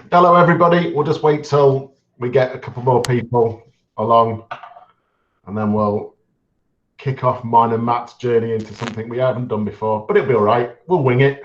Hello, everybody. We'll just wait till we get a couple more people along, and then we'll kick off mine and Matt's journey into something we haven't done before, but it'll be all right. We'll wing it.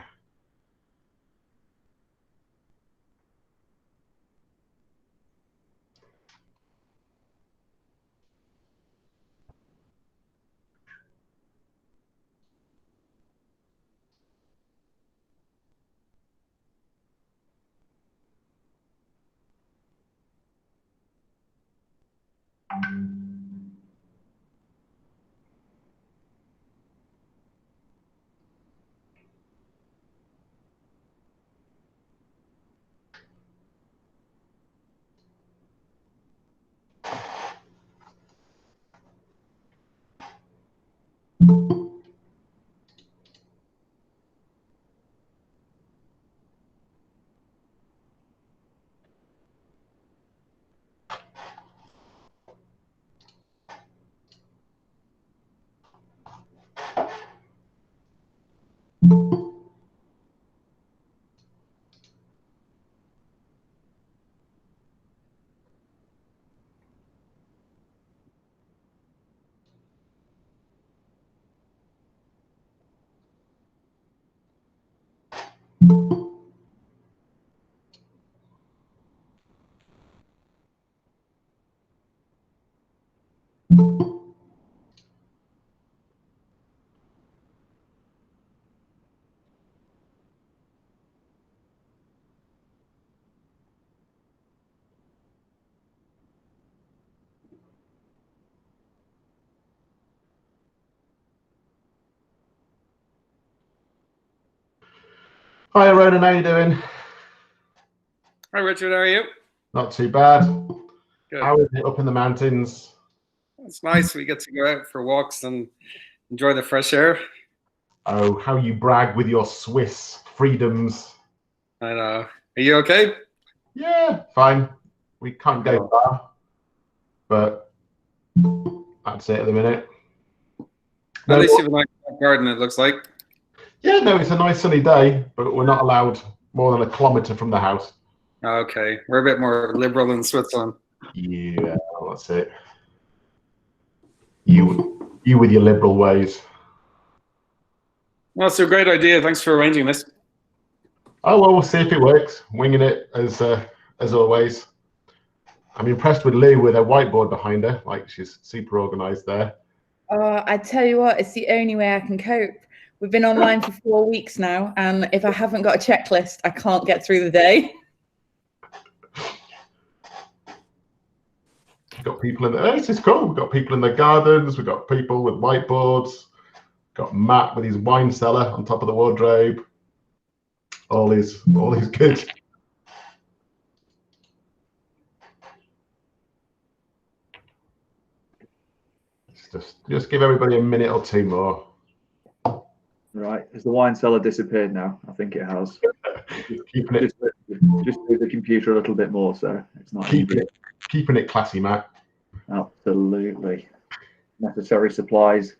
Hi, Ronan. How you doing? Hi, Richard. How are you? Not too bad. Good. How is it up in the mountains? It's nice. We get to go out for walks and enjoy the fresh air. Oh, how you brag with your Swiss freedoms. I know. Are you okay? Yeah, fine. We can't go far, but that's it at the minute. At least you have a nice garden, it looks like. Yeah, no, it's a nice sunny day, but we're not allowed more than a kilometre from the house. Okay. We're a bit more liberal in Switzerland. Yeah, that's it. You with your liberal ways. Well, it's a great idea. Thanks for arranging this. Oh, well, we'll see if it works. Winging it as always. I'm impressed with Lou with her whiteboard behind her. Like, she's super organised there. I tell you what, it's the only way I can cope. We've been online for 4 weeks now, and if I haven't got a checklist, I can't get through the day. We've got people in the, this is cool. We've got people in the gardens. We've got people with whiteboards. Got Matt with his wine cellar on top of the wardrobe. All is good. Just give everybody a minute or two more. Right, has the wine cellar disappeared now? I think it has. Keeping it, just do the computer a little bit more, so it's not keeping it classy, Matt. Absolutely. Necessary supplies.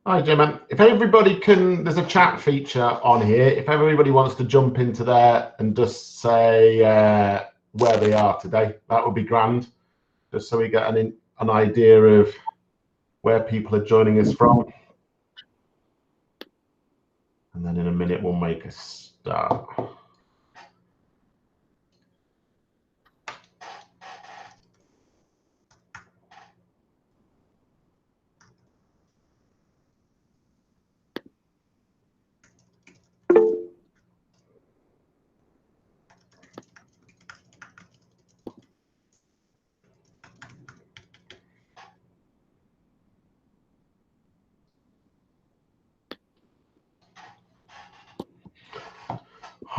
Hi, Jim. If everybody can, there's a chat feature on here. If everybody wants to jump into there and just say where they are today, that would be grand. Just so we get an idea of where people are joining us from. And then in a minute, we'll make a start.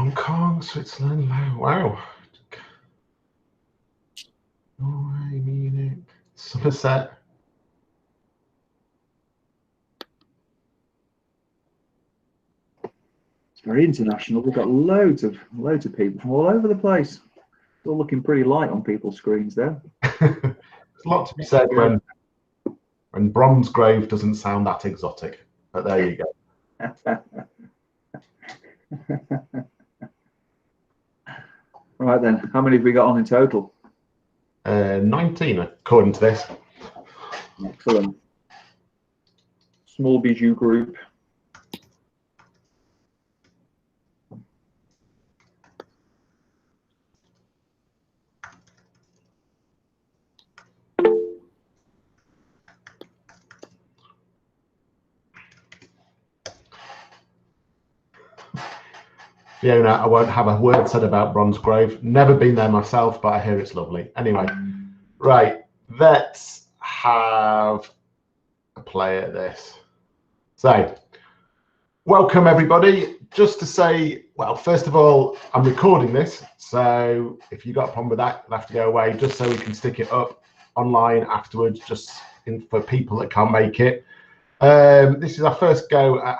Hong Kong, Switzerland, wow. Norway, Munich, Somerset. It's very international. We've got loads of people from all over the place. It's all looking pretty light on people's screens there. There's a lot to be said when Bromsgrove doesn't sound that exotic, but there you go. Right then, how many have we got on in total? 19 according to this. Excellent. Small bijou group. Fiona, I won't have a word said about Bromsgrove. Never been there myself, but I hear it's lovely. Anyway, right, let's have a play at this. So, welcome everybody. Just to say, well, first of all, I'm recording this, so if you got a problem with that, you'll have to go away, just so we can stick it up online afterwards, just for people that can't make it. This is our first go at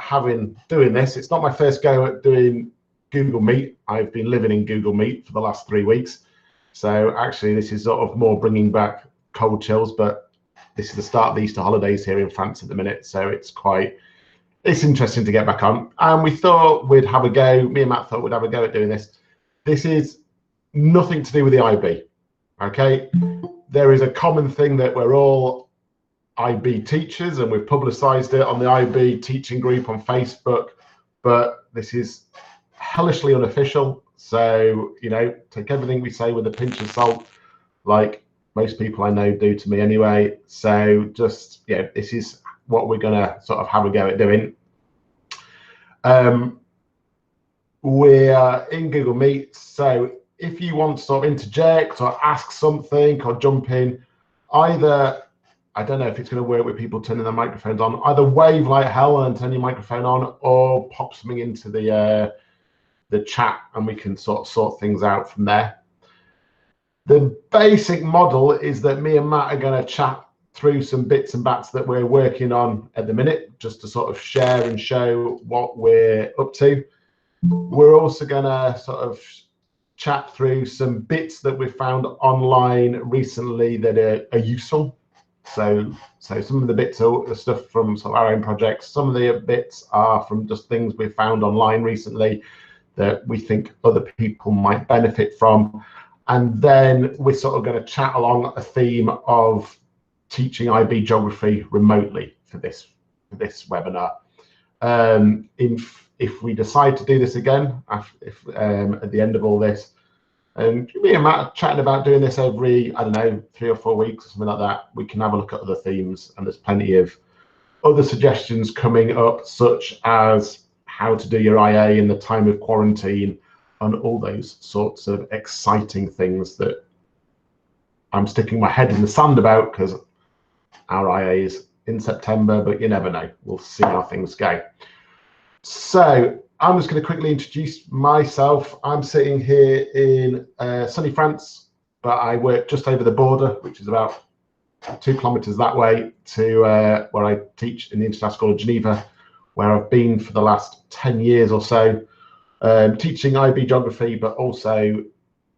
doing this. It's not my first go at doing Google Meet. I've been living in Google Meet for the last 3 weeks. So actually this is sort of more bringing back cold chills, but this is the start of the Easter holidays here in France at the minute. So it's interesting to get back on. And we thought we'd have a go, me and Matt thought we'd have a go at doing this. This is nothing to do with the IB, okay? There is a common thing that we're all IB teachers and we've publicized it on the IB teaching group on Facebook, but this is hellishly unofficial, so take everything we say with a pinch of salt, like most people I know do to me anyway. So just this is what we're gonna sort of have a go at doing. We're in Google Meet, so if you want to sort of interject or ask something or jump in, either, I don't know if it's going to work with people turning their microphones on, either wave like hell and turn your microphone on, or pop something into the chat and we can sort things out from there. The basic model is that me and Matt are going to chat through some bits and bats that we're working on at the minute, just to sort of share and show what we're up to. We're also going to sort of chat through some bits that we've found online recently that are useful. So some of the bits are stuff from sort of our own projects. Some of the bits are from just things we've found online recently that we think other people might benefit from. And then we're sort of going to chat along a theme of teaching IB geography remotely for this webinar. If we decide to do this again, at the end of all this, and me and Matt are chatting about doing this every, I don't know, 3 or 4 weeks or something like that, we can have a look at other themes, and there's plenty of other suggestions coming up, such as how to do your IA in the time of quarantine and all those sorts of exciting things that I'm sticking my head in the sand about, because our IA is in September, but you never know. We'll see how things go. So I'm just going to quickly introduce myself. I'm sitting here in sunny France, but I work just over the border, which is about 2 kilometers that way, to where I teach in the International School of Geneva, where I've been for the last 10 years or so, teaching IB geography, but also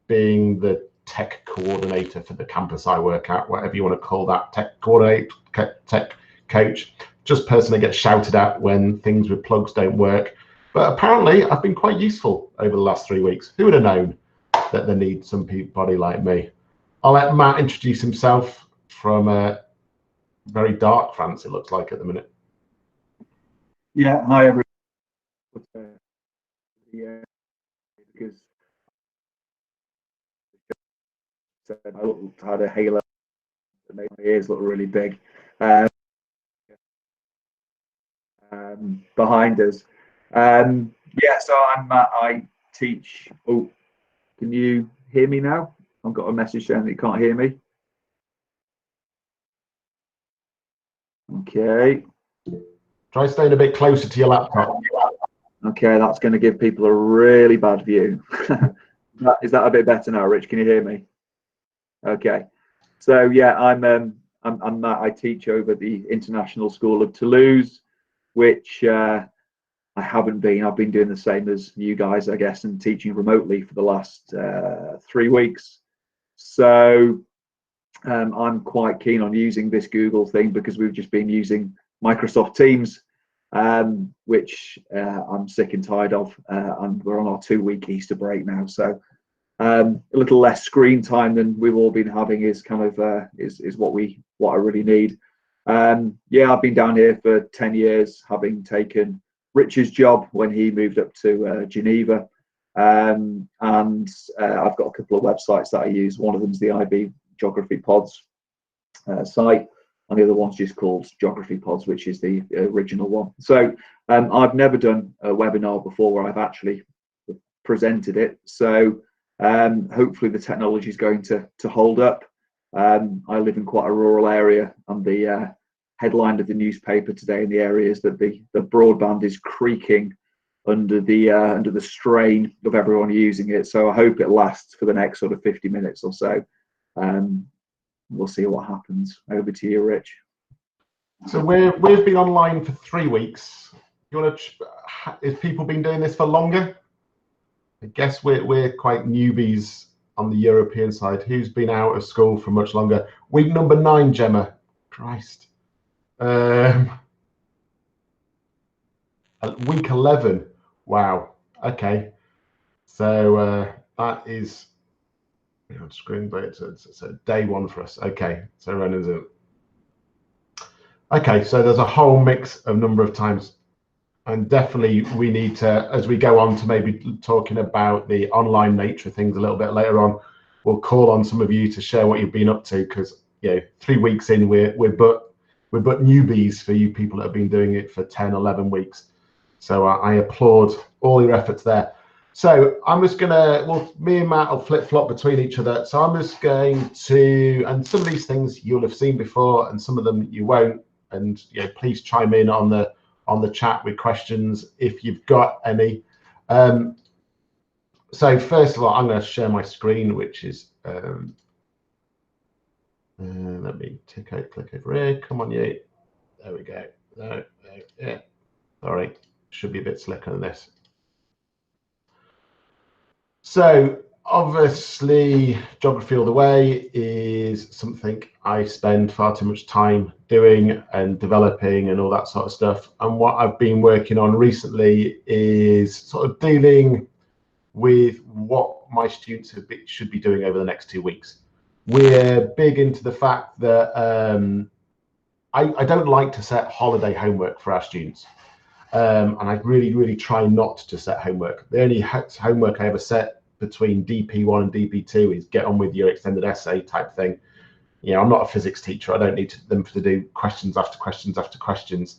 being the tech coordinator for the campus I work at, whatever you want to call that, tech coordinator, tech coach, just person that gets shouted at when things with plugs don't work. But apparently I've been quite useful over the last 3 weeks. Who would have known that they need somebody like me? I'll let Matt introduce himself from very dark France, it looks like at the minute. Yeah, hi everyone. Yeah, because I had a halo that made my ears look really big behind us. Yeah, so I'm Matt. I teach. Oh, can you hear me now? I've got a message saying that you can't hear me. Okay. Try staying a bit closer to your laptop. Okay, that's going to give people a really bad view. Is that a bit better now, Rich? Can you hear me? Okay. So yeah, I'm Matt. I teach over the International School of Toulouse, which I haven't been. I've been doing the same as you guys, I guess, and teaching remotely for the last 3 weeks. So I'm quite keen on using this Google thing because we've just been using Microsoft Teams, which I'm sick and tired of, and we're on our 2-week Easter break now. So a little less screen time than we've all been having is kind of is what I really need. Yeah, I've been down here for 10 years, having taken Rich's job when he moved up to Geneva, and I've got a couple of websites that I use. One of them is the IB Geography Pods site, and the other one's just called Geography Pods, which is the original one. So I've never done a webinar before where I've actually presented it. So hopefully the technology is going to hold up. I live in quite a rural area, and the headline of the newspaper today in the area is that the broadband is creaking under the strain of everyone using it. So I hope it lasts for the next sort of 50 minutes or so. We'll see what happens. Over to you, Rich. So we've been online for 3 weeks. You want to? Has people been doing this for longer? I guess we're quite newbies on the European side. Who's been out of school for much longer? Week number 9, Gemma. Christ. Week 11. Wow. Okay. So that is screen, but it's a day 1 for us. Okay. So runners it. Okay. So there's a whole mix of number of times. And definitely we need to, as we go on to maybe talking about the online nature of things a little bit later on, we'll call on some of you to share what you've been up to, because 3 weeks in, we're but newbies for you people that have been doing it for 10, 11 weeks. So I applaud all your efforts there. So I'm just gonna, me and Matt will flip-flop between each other. So I'm just going to, and some of these things you'll have seen before and some of them you won't. And please chime in on the chat with questions if you've got any. So first of all, I'm going to share my screen, which is let me click over here. Come on, you. There we go. No, yeah. Sorry, should be a bit slicker than this. So obviously, Geography All the Way is something I spend far too much time doing and developing and all that sort of stuff. And what I've been working on recently is sort of dealing with what my students should be doing over the next 2 weeks. We're big into the fact that I don't like to set holiday homework for our students. And I really try not to set homework. The only homework I ever set between DP1 and DP2 is get on with your extended essay type thing. I'm not a physics teacher. I don't need them to do questions after questions after questions.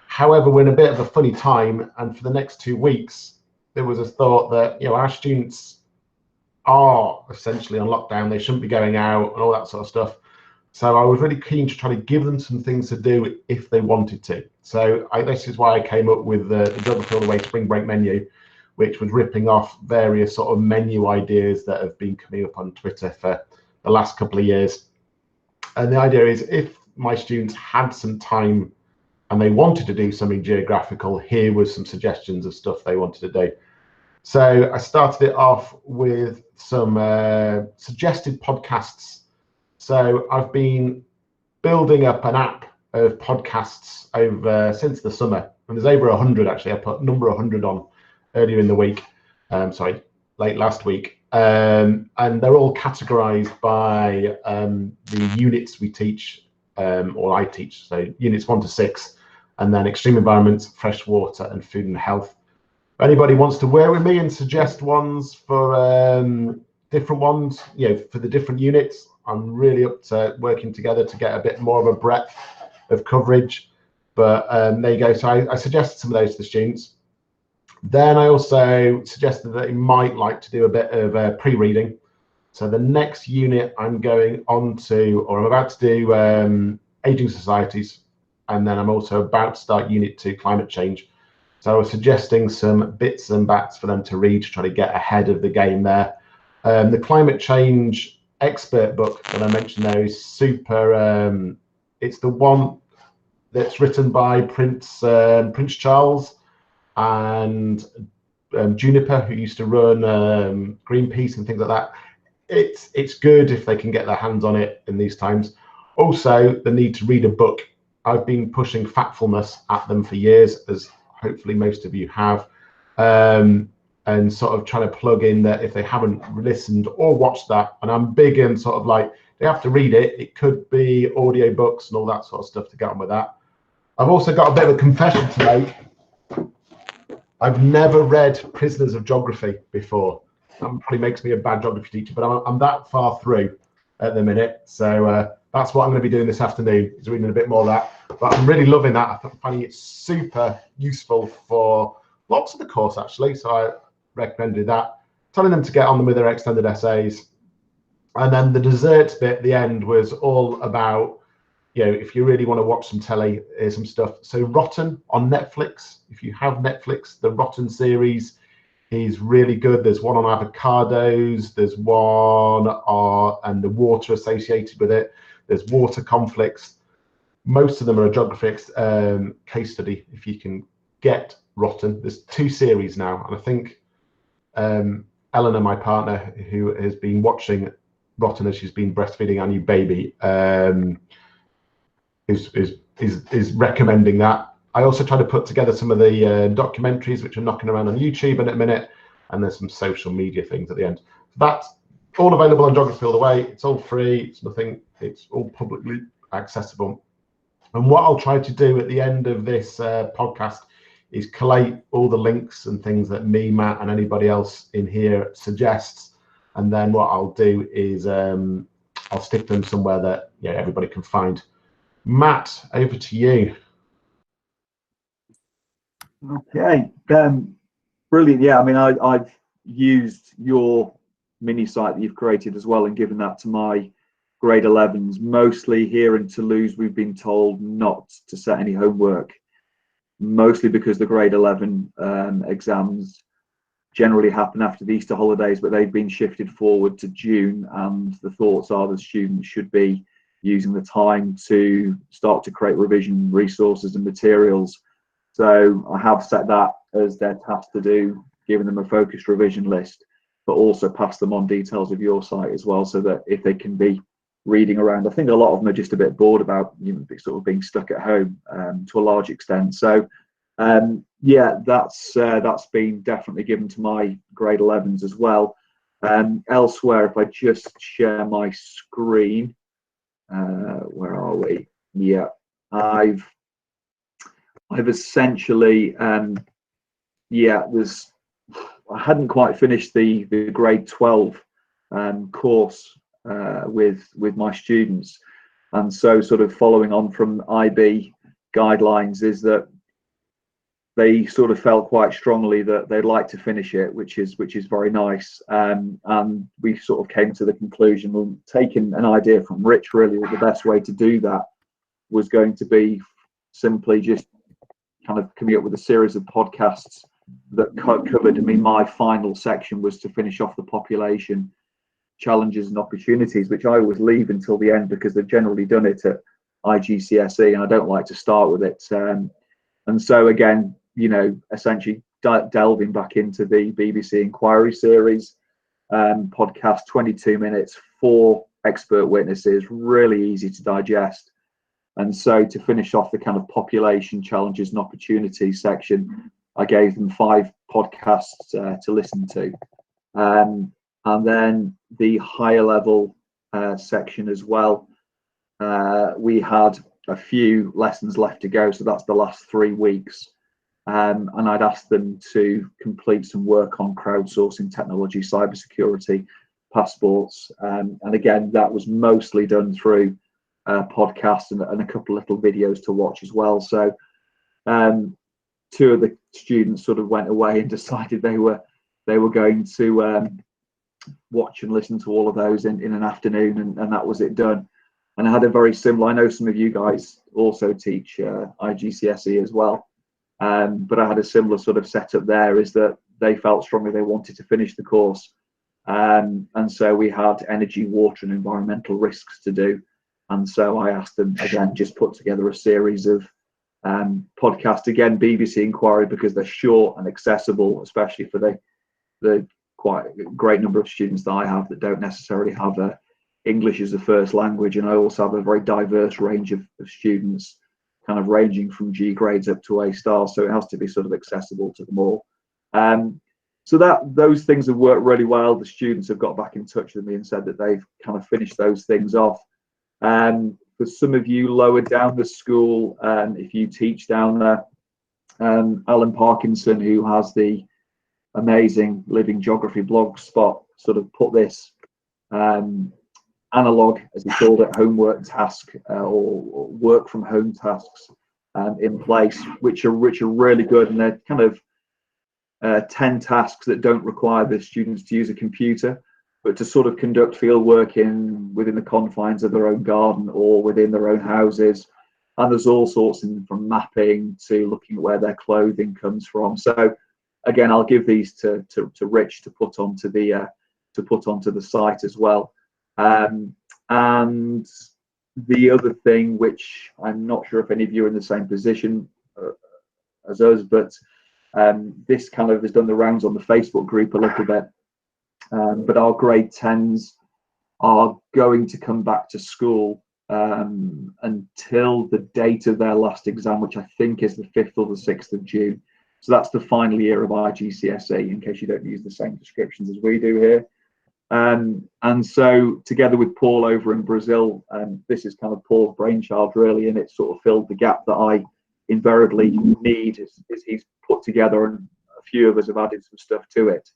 However, we're in a bit of a funny time, and for the next 2 weeks, there was a thought that our students are essentially on lockdown. They shouldn't be going out and all that sort of stuff. So I was really keen to try to give them some things to do if they wanted to. So this is why I came up with the Geography All the Way Spring Break menu, which was ripping off various sort of menu ideas that have been coming up on Twitter for the last couple of years. And the idea is, if my students had some time and they wanted to do something geographical, here was some suggestions of stuff they wanted to do. So I started it off with some suggested podcasts. So I've been building up an app of podcasts since the summer, and there's over 100 actually. I put number 100 on earlier in the week, late last week, and they're all categorized by the units we teach, or I teach. So units 1 to 6, and then extreme environments, fresh water, and food and health. If anybody wants to work with me and suggest ones for different ones, for the different units, I'm really up to working together to get a bit more of a breadth of coverage. But there you go. So I suggested some of those to the students. Then I also suggested that they might like to do a bit of pre-reading. So the next unit I'm going on to, or I'm about to do aging societies, and then I'm also about to start unit 2, climate change. So I was suggesting some bits and bats for them to read to try to get ahead of the game there. The climate change expert book that I mentioned there is super. It's the one that's written by Prince Charles and Juniper, who used to run Greenpeace and things like that. It's good if they can get their hands on it in these times. Also, the need to read a book. I've been pushing Factfulness at them for years, as hopefully most of you have, and sort of trying to plug in that if they haven't listened or watched that, and I'm big in sort of like, they have to read it. It could be audio books and all that sort of stuff to get on with that. I've also got a bit of a confession to make. I've never read Prisoners of Geography before. That probably makes me a bad geography teacher, but I'm that far through at the minute. So that's what I'm going to be doing this afternoon, is reading a bit more of that. But I'm really loving that. I'm finding it super useful for lots of the course, actually. So I recommended that. Telling them to get on with their extended essays. And then the dessert bit at the end was all about, you know, if you really want to watch some telly, here's some stuff. So Rotten on Netflix. If you have Netflix, the Rotten series is really good. There's one on avocados. There's one on, and the water associated with it. There's water conflicts. Most of them are a geography case study. If you can get Rotten, there's 2 series now, and I think Eleanor, my partner, who has been watching Rotten as she's been breastfeeding our new baby, is recommending that. I also try to put together some of the documentaries which are knocking around on YouTube in a minute, and there's some social media things at the end. That's all available on Geography All the Way. It's all free. It's nothing. It's all publicly accessible. And what I'll try to do at the end of this podcast is collate all the links and things that me, Matt, and anybody else in here suggests. And then what I'll do is I'll stick them somewhere that everybody can find. Matt, over to you. Okay, brilliant. Yeah, I mean, I've used your mini site that you've created as well and given that to my grade 11s. Mostly here in Toulouse, we've been told not to set any homework, mostly because the grade 11 exams generally happen after the Easter holidays, but they've been shifted forward to June, and the thoughts are the students should be using the time to start to create revision resources and materials. So I have set that as their task to do, giving them a focused revision list, but also pass them on details of your site as well, so that if they can be reading around, I think a lot of them are just a bit bored about sort of being stuck at home to a large extent. So yeah, that's been definitely given to my grade 11s as well. Elsewhere, if I just share my screen, where are we? Yeah, I've essentially I hadn't quite finished the grade 12 course with my students, and so sort of following on from IB guidelines is that they sort of felt quite strongly that they'd like to finish it, which is very nice. And we sort of came to the conclusion, well, taking an idea from Rich, really, that the best way to do that was going to be simply just kind of coming up with a series of podcasts that covered. I mean, my final section was to finish off the population challenges and opportunities, which I always leave until the end because they've generally done it at IGCSE, and I don't like to start with it. And so again, essentially delving back into the BBC Inquiry series podcast, 22 minutes, 4 expert witnesses, really easy to digest. And so to finish off the kind of population challenges and opportunities section, I gave them 5 podcasts to listen to. And then the higher level section as well, we had a few lessons left to go, so that's the last 3 weeks. And I'd asked them to complete some work on crowdsourcing technology, cybersecurity, passports. And again, that was mostly done through podcasts and a couple of little videos to watch as well. So 2 of the students sort of went away and decided they were going to watch and listen to all of those in an afternoon, and that was it done. And I had a very similar, I know some of you guys also teach IGCSE as well. But I had a similar sort of setup there, is that they felt strongly they wanted to finish the course. And so we had energy, water and environmental risks to do. And so I asked them, again, just put together a series of podcasts, again, BBC Inquiry, because they're short and accessible, especially for the quite great number of students that I have that don't necessarily have English as a first language. And I also have a very diverse range of students, kind of ranging from G grades up to A stars. So it has to be sort of accessible to them all. So those things have worked really well. The students have got back in touch with me and said that they've kind of finished those things off. For some of you lower down the school, if you teach down there, Alan Parkinson, who has the amazing Living Geography blog spot, sort of put this analog, as he called it, homework task or work from home tasks in place, which are really good, and they're kind of 10 tasks that don't require the students to use a computer, but to sort of conduct field work within the confines of their own garden or within their own houses. And there's all sorts, from mapping to looking at where their clothing comes from. So again, I'll give these to Rich to put onto the site as well. And the other thing, which I'm not sure if any of you are in the same position as us, but this kind of has done the rounds on the Facebook group a little bit. But our grade 10s are going to come back to school until the date of their last exam, which I think is the 5th or the 6th of June. So that's the final year of our GCSE, in case you don't use the same descriptions as we do here. And so together with Paul over in Brazil, this is kind of Paul's brainchild really, and it sort of filled the gap that I invariably need, is he's put together, and a few of us have added some stuff to it,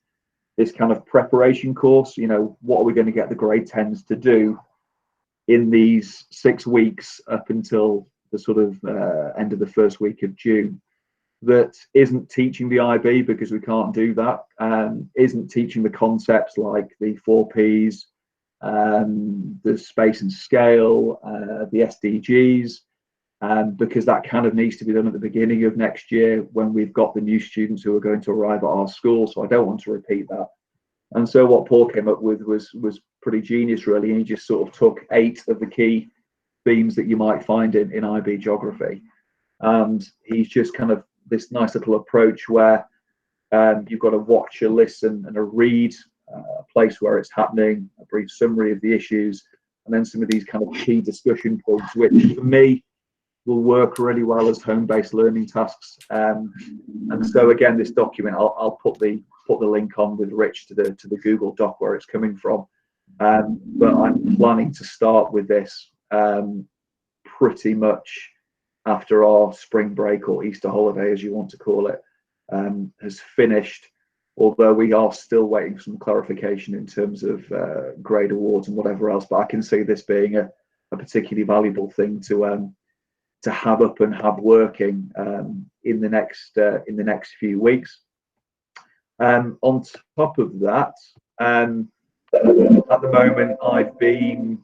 this kind of preparation course. You know, what are we going to get the grade 10s to do in these 6 weeks up until the sort of end of the first week of June, that isn't teaching the IB, because we can't do that, isn't teaching the concepts like the 4 Ps, the space and scale, the SDGs, because that kind of needs to be done at the beginning of next year when we've got the new students who are going to arrive at our school. So I don't want to repeat that. And so what Paul came up with was pretty genius really, and he just sort of took 8 of the key themes that you might find in IB geography, and he's just kind of this nice little approach where you've got a watch, a listen and a read, a place where it's happening, a brief summary of the issues, and then some of these kind of key discussion points, which for me will work really well as home-based learning tasks. And so again, this document, I'll put the link on with Rich to the Google Doc where it's coming from. But I'm planning to start with this pretty much after our spring break or Easter holiday, as you want to call it, has finished, although we are still waiting for some clarification in terms of grade awards and whatever else. But I can see this being a particularly valuable thing to have up and have working in the next few weeks. On top of that, at the moment I've been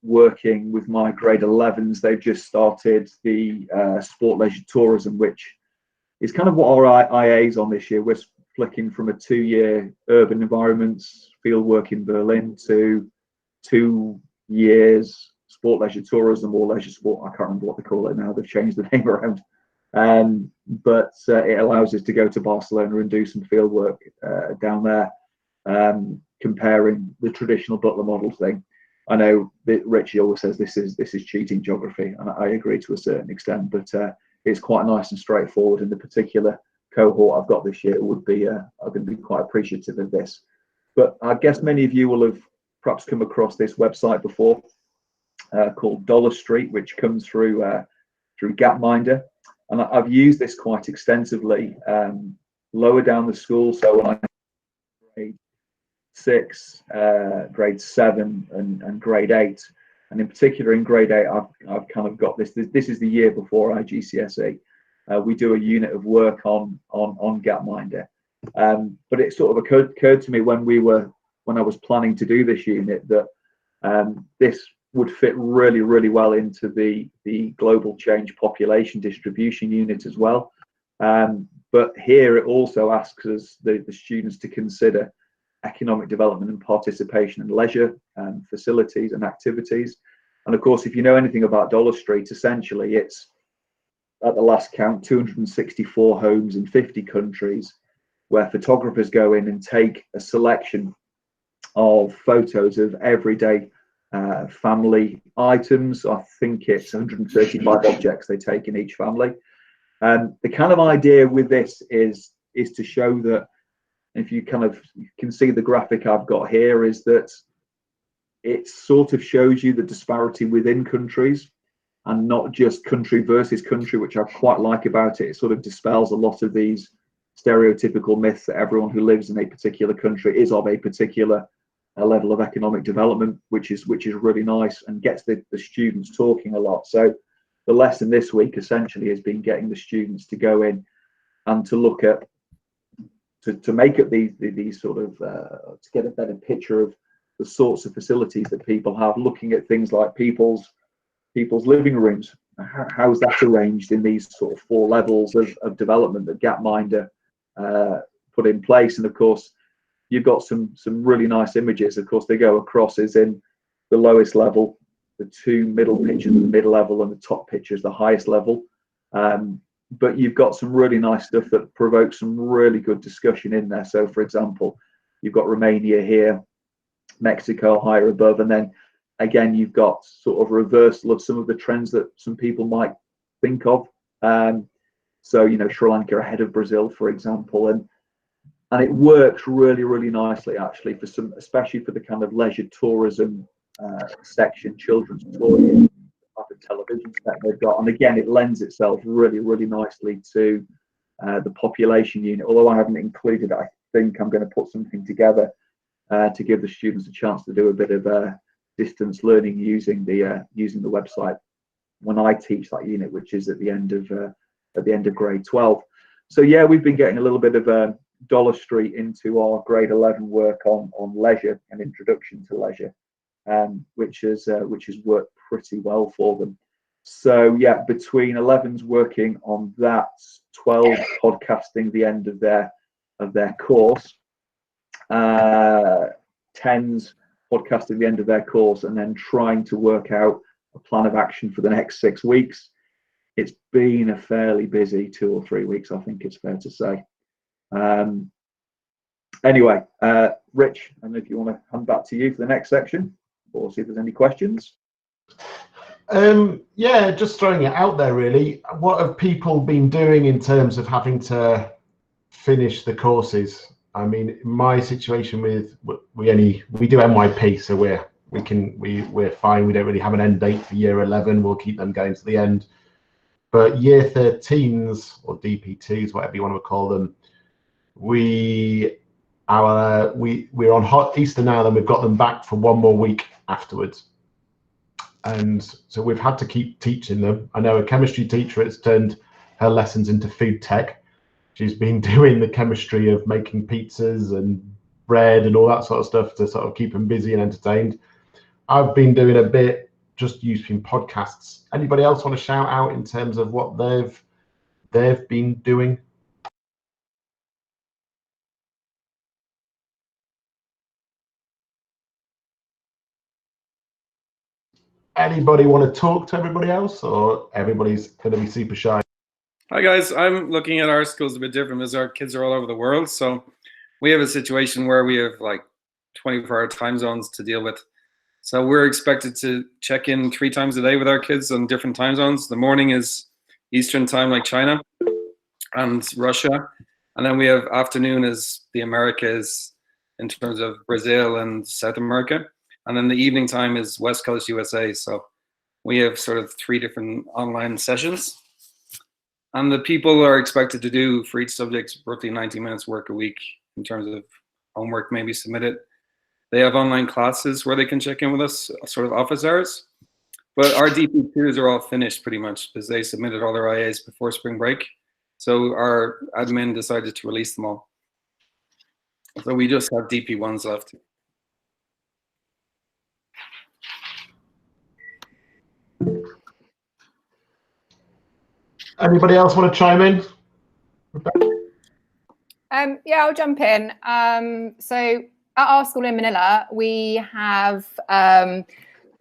working with my grade 11s. They've just started the sport leisure tourism, which is kind of what our IA is on this year. We're flicking from a 2-year urban environments fieldwork in Berlin to 2 years sport leisure tourism or leisure sport. I can't remember what they call it now. They've changed the name around. But it allows us to go to Barcelona and do some fieldwork down there, comparing the traditional Butler model thing. I know that Richie always says this is cheating geography, and I agree to a certain extent, but it's quite nice and straightforward. And the particular cohort I've got this year would be are going to be quite appreciative of this. But I guess many of you will have perhaps come across this website before, called Dollar Street, which comes through Gapminder, and I've used this quite extensively lower down the school. So when I grade 6, grade 7 and grade 8, and in particular in grade 8 I've kind of got this is the year before our GCSE. We do a unit of work on Gapminder, but it sort of occurred to me when I was planning to do this unit that this would fit really, really well into the global change population distribution unit as well. But here it also asks us, the students, to consider economic development and participation and leisure facilities and activities. And of course, if you know anything about Dollar Street, essentially it's, at the last count, 264 homes in 50 countries, where photographers go in and take a selection of photos of everyday family items. I think it's 135 objects they take in each family. The kind of idea with this is to show that, if you can see the graphic I've got here, is that it sort of shows you the disparity within countries and not just country versus country, which I quite like about it. It sort of dispels a lot of these stereotypical myths that everyone who lives in a particular country is of a particular level of economic development, which is really nice and gets the students talking a lot. So the lesson this week essentially has been getting the students to go in and to look at, to make up these sort of, to get a better picture of the sorts of facilities that people have, looking at things like people's living rooms. How's that arranged in these sort of 4 levels of development that Gapminder put in place? And of course, you've got some really nice images. Of course, they go across as in the lowest level, the 2 middle pictures, the mid level, and the top pictures, the highest level. But you've got some really nice stuff that provokes some really good discussion in there. So, for example, you've got Romania here, Mexico higher above, and then again, you've got sort of a reversal of some of the trends that some people might think of. So, you know, Sri Lanka ahead of Brazil, for example, and it works really, really nicely actually for some, especially for the kind of leisure tourism section, children's tourism, type of television set they've got. And again, it lends itself really, really nicely to the population unit. Although I haven't included it, I think I'm going to put something together to give the students a chance to do a bit of distance learning using the website when I teach that unit, which is at the end of grade 12. So yeah, we've been getting a little bit of Dollar Street into our grade 11 work on leisure and introduction to leisure, which has worked pretty well for them. So yeah, between 11s working on that, 12 podcasting the end of their course, 10s podcasting the end of their course, and then trying to work out a plan of action for the next 6 weeks. It's been a fairly busy 2 or 3 weeks, I think it's fair to say. Anyway, Rich, I don't know if you want to hand back to you for the next section, or see if there's any questions. Yeah, just throwing it out there really. What have people been doing in terms of having to finish the courses? I mean, my situation with we do NYP, so we're fine. We don't really have an end date for year 11. We'll keep them going to the end. But year 13s or DP2s, whatever you want to call them, we're on hot Easter now. Then we've got them back for 1 more week afterwards, and so we've had to keep teaching them. I know a chemistry teacher has turned her lessons into food tech. She's been doing the chemistry of making pizzas and bread and all that sort of stuff to sort of keep them busy and entertained. I've been doing a bit just using podcasts. Anybody else want to shout out in terms of what they've been doing? Anybody want to talk to everybody else, or everybody's going to be super shy? Hi guys, I'm looking at our schools a bit different because our kids are all over the world. So we have a situation where we have like 24-hour time zones to deal with. So we're expected to check in 3 times a day with our kids on different time zones. The morning is Eastern time, like China and Russia. And then we have afternoon is the Americas in terms of Brazil and South America. And then the evening time is West Coast USA. So we have sort of 3 different online sessions. And the people are expected to do for each subject roughly 90 minutes work a week in terms of homework maybe submitted. They have online classes where they can check in with us, sort of office hours. But our DP2s are all finished pretty much because they submitted all their IAs before spring break. So our admin decided to release them all. So we just have DP1s left. Anybody else want to chime in? Yeah, I'll jump in. So at our school in Manila, we have kind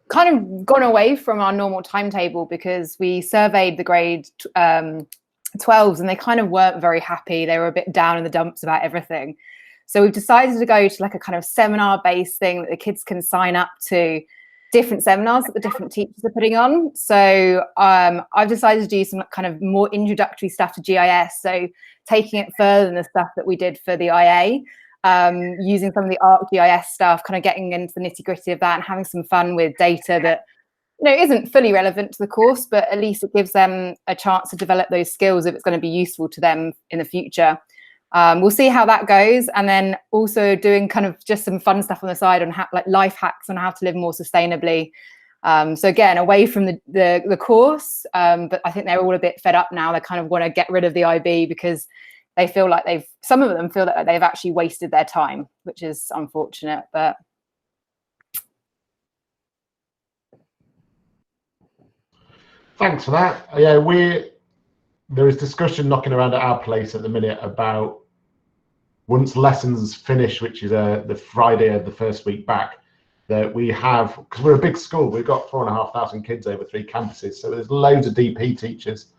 of gone away from our normal timetable because we surveyed the grade 12s and they kind of weren't very happy. They were a bit down in the dumps about everything. So we've decided to go to like a kind of seminar-based thing that the kids can sign up to, different seminars that the different teachers are putting on. So I've decided to do some kind of more introductory stuff to GIS. So taking it further than the stuff that we did for the IA, using some of the ArcGIS stuff, kind of getting into the nitty-gritty of that and having some fun with data that isn't fully relevant to the course, but at least it gives them a chance to develop those skills if it's going to be useful to them in the future. We'll see how that goes, and then also doing kind of just some fun stuff on the side on how, like life hacks on how to live more sustainably. So again, away from the course, but I think they're all a bit fed up now. They kind of want to get rid of the IB because they feel like some of them feel that they've actually wasted their time, which is unfortunate, but. Thanks for that. Yeah, there is discussion knocking around at our place at the minute about once lessons finish, which is the Friday of the first week back, that we have, because we're a big school, we've got 4,500 kids over 3 campuses, so there's loads of DP teachers.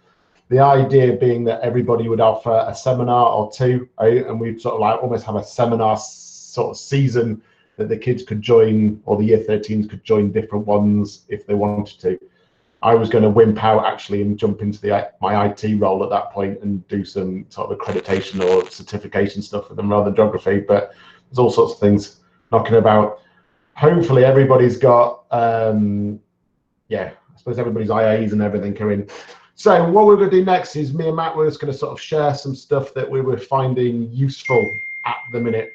The idea being that everybody would offer a seminar or 2, and we'd sort of like almost have a seminar sort of season that the kids could join, or the year 13s could join different ones if they wanted to. I was going to wimp out actually and jump into my IT role at that point and do some sort of accreditation or certification stuff for them rather than geography, but there's all sorts of things knocking about. Hopefully everybody's got, yeah, I suppose everybody's IAs and everything are in. So what we're going to do next is me and Matt were just going to sort of share some stuff that we were finding useful at the minute.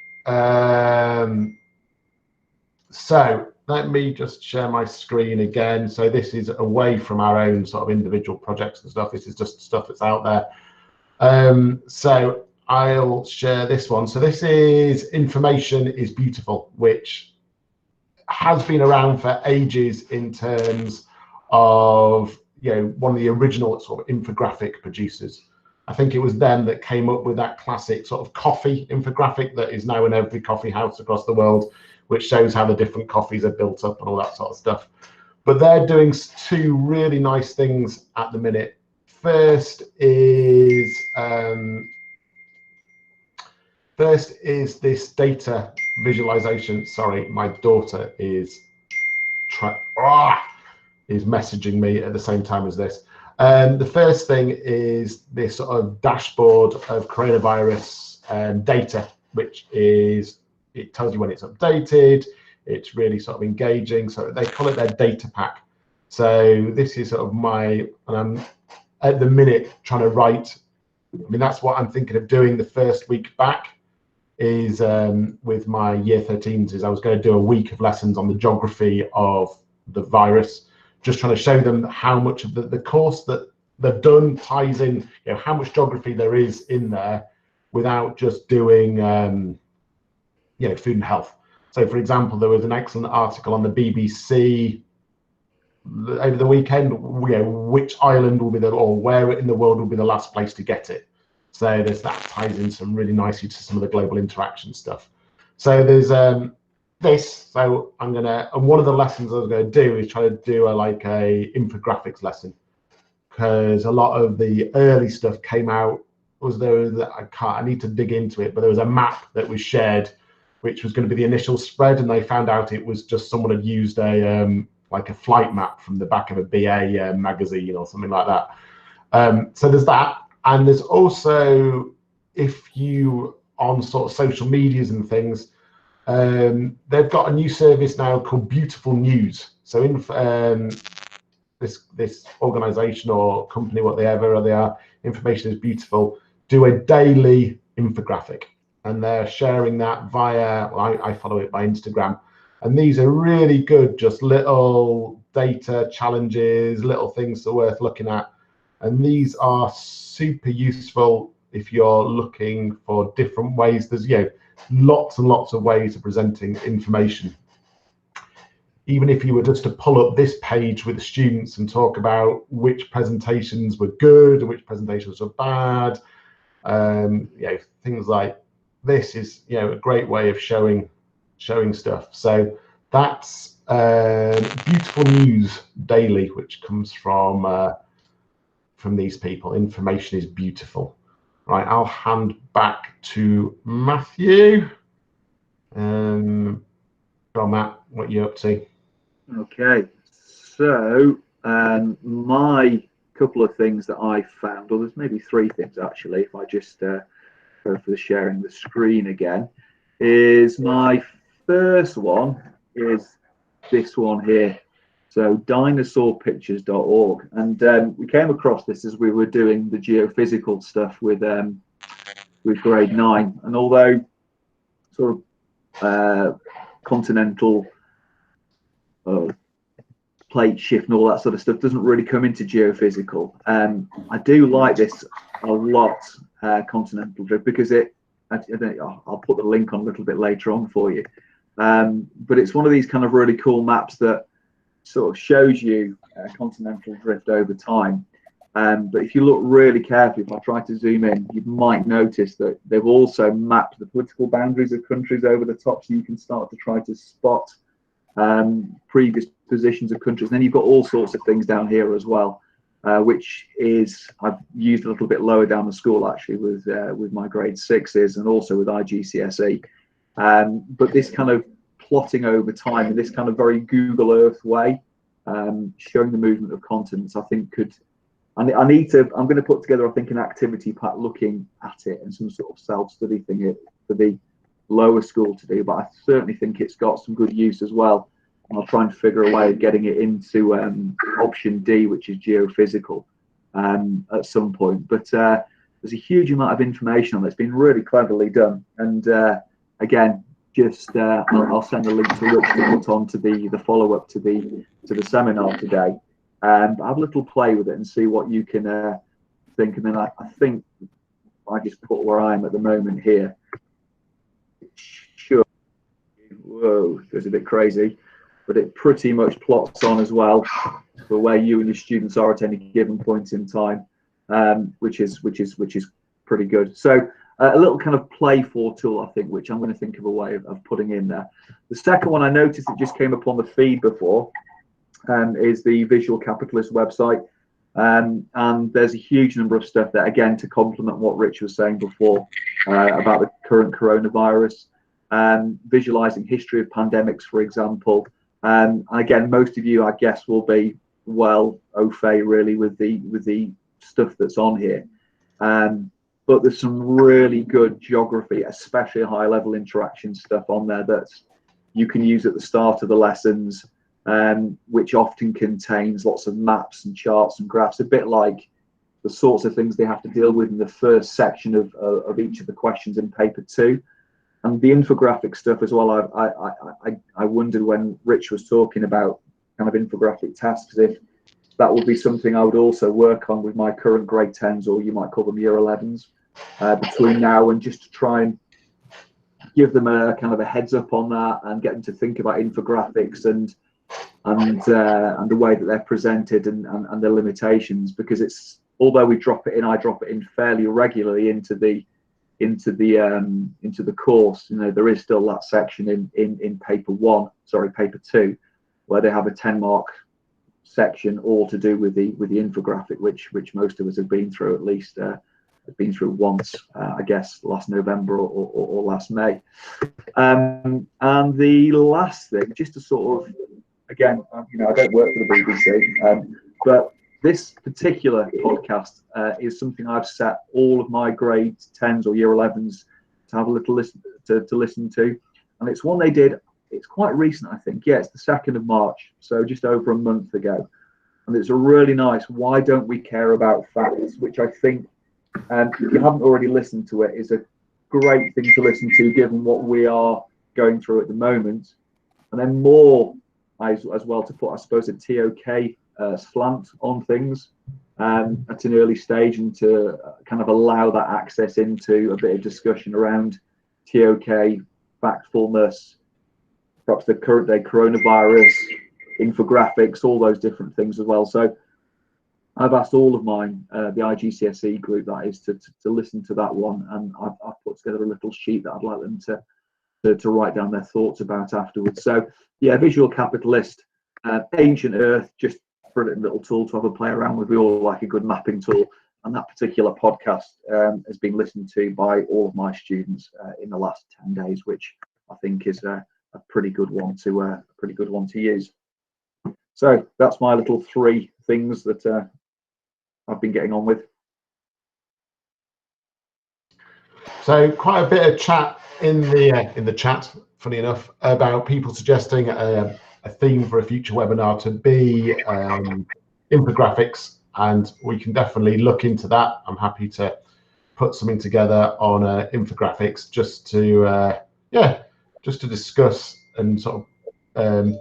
So let me just share my screen again. So this is away from our own sort of individual projects and stuff. This is just stuff that's out there. So I'll share this one. So this is Information is Beautiful, which has been around for ages in terms of, one of the original sort of infographic producers. I think it was them that came up with that classic sort of coffee infographic that is now in every coffee house across the world, which shows how the different coffees are built up and all that sort of stuff. But they're doing 2 really nice things at the minute. First is this data visualization. Sorry, my daughter is messaging me at the same time as this. The first thing is this sort of dashboard of coronavirus data, which is, it tells you when it's updated. It's really sort of engaging. So they call it their data pack. So this is sort of and I'm at the minute trying to write. I mean, that's what I'm thinking of doing the first week back is with my year 13s is I was going to do a week of lessons on the geography of the virus, just trying to show them how much of the course that they've done ties in, how much geography there is in there without just doing food and health. So for example, there was an excellent article on the BBC over the weekend, which island will be or where in the world will be the last place to get it. So that ties in some really nicely to some of the global interaction stuff. So there's this. So and one of the lessons I was going to do is try to do a infographics lesson, because a lot of the early stuff came out I need to dig into it, but there was a map that was shared which was going to be the initial spread, and they found out it was just someone had used a flight map from the back of a BA magazine or something like that. So there's that, and there's also, if you on sort of social medias and things, they've got a new service now called Beautiful News. So in this organization or company, whatever they are, Information is Beautiful, do a daily infographic. And they're sharing that via, I follow it by Instagram. And these are really good, just little data challenges, little things that are worth looking at. And these are super useful if you're looking for different ways. There's lots and lots of ways of presenting information. even if you were just to pull up this page with the students and talk about which presentations were good and which presentations were bad, things like this is a great way of showing stuff. So that's Beautiful News Daily, which comes from these people. Information is beautiful. Right, I'll hand back to Matthew. Go on, Matt, what are you up to? Okay, so my couple of things that I found, or there's maybe 3 things actually, if I just go for the sharing the screen again, is my first one is this one here. So dinosaurpictures.org, and we came across this as we were doing the geophysical stuff with grade 9, and although sort of continental plate shift and all that sort of stuff doesn't really come into geophysical, I do like this a lot, continental drift, because I'll put the link on a little bit later on for you, but it's one of these kind of really cool maps that sort of shows you continental drift over time. But if you look really carefully, if I try to zoom in, you might notice that they've also mapped the political boundaries of countries over the top, so you can start to try to spot previous positions of countries. And then you've got all sorts of things down here as well, which is I've used a little bit lower down the school actually with my grade 6s and also with IGCSE. But this kind of plotting over time in this kind of very Google Earth way, showing the movement of continents, I think I'm going to put together, I think, an activity pack looking at it and some sort of self-study thing for the lower school to do, but I certainly think it's got some good use as well. And I'll try and figure a way of getting it into option D, which is geophysical, at some point. But there's a huge amount of information on it. It's been really cleverly done. And again, just I'll send a link to Rich to put on to the follow-up to the seminar today. Have a little play with it and see what you can think. And then I think I just put where I am at the moment here. Sure. Whoa, it's a bit crazy, but it pretty much plots on as well for where you and your students are at any given point in time, which is pretty good. So a little kind of play for tool, I think, which I'm going to think of a way of putting in there. The second one I noticed that just came up on the feed before is the Visual Capitalist website, and there's a huge number of stuff there, again, to complement what Rich was saying before about the current coronavirus, visualizing history of pandemics, for example. Again, most of you, I guess, will be well au fait really with the stuff that's on here, but there's some really good geography, especially high level interaction stuff on there that you can use at the start of the lessons, which often contains lots of maps and charts and graphs, a bit like the sorts of things they have to deal with in the first section of each of the questions in paper 2. And the infographic stuff as well, I wondered when Rich was talking about kind of infographic tasks, if that would be something I would also work on with my current grade 10s, or you might call them year 11s, between now and just to try and give them a kind of a heads up on that and get them to think about infographics and the way that they're presented and their limitations, because it's, although we drop it in, I drop it in fairly regularly into the course, you know, there is still that section in paper 2, where they have a 10-mark section all to do with the infographic, which most of us have been through, at least been through once, I guess last November or last May. And the last thing, just to sort of, again, you know, I don't work for the BBC, but this particular podcast is something I've set all of my grade 10s or year 11s to have a little listen to, and it's one they did. It's quite recent, I think. Yeah, it's the 2nd of March, so just over a month ago, and it's a really nice "Why Don't We Care About Facts," which I think, if you haven't already listened to it, is a great thing to listen to given what we are going through at the moment, and then more as well to put, I suppose, a TOK slant on things at an early stage, and to kind of allow that access into a bit of discussion around TOK, factfulness, perhaps the current day coronavirus, infographics, all those different things as well. So I've asked all of mine, the IGCSE group that is, to listen to that one, and I've put together a little sheet that I'd like them to write down their thoughts about afterwards. So yeah, visual capitalist, ancient Earth, just a brilliant little tool to have a play around with. We all like a good mapping tool, and that particular podcast has been listened to by all of my students in the last 10 days, which I think is a pretty good one to use. So that's my little 3 things that I've been getting on with. So quite a bit of chat in the chat, funny enough, about people suggesting a theme for a future webinar to be infographics, and we can definitely look into that. I'm happy to put something together on infographics just to just to discuss and sort of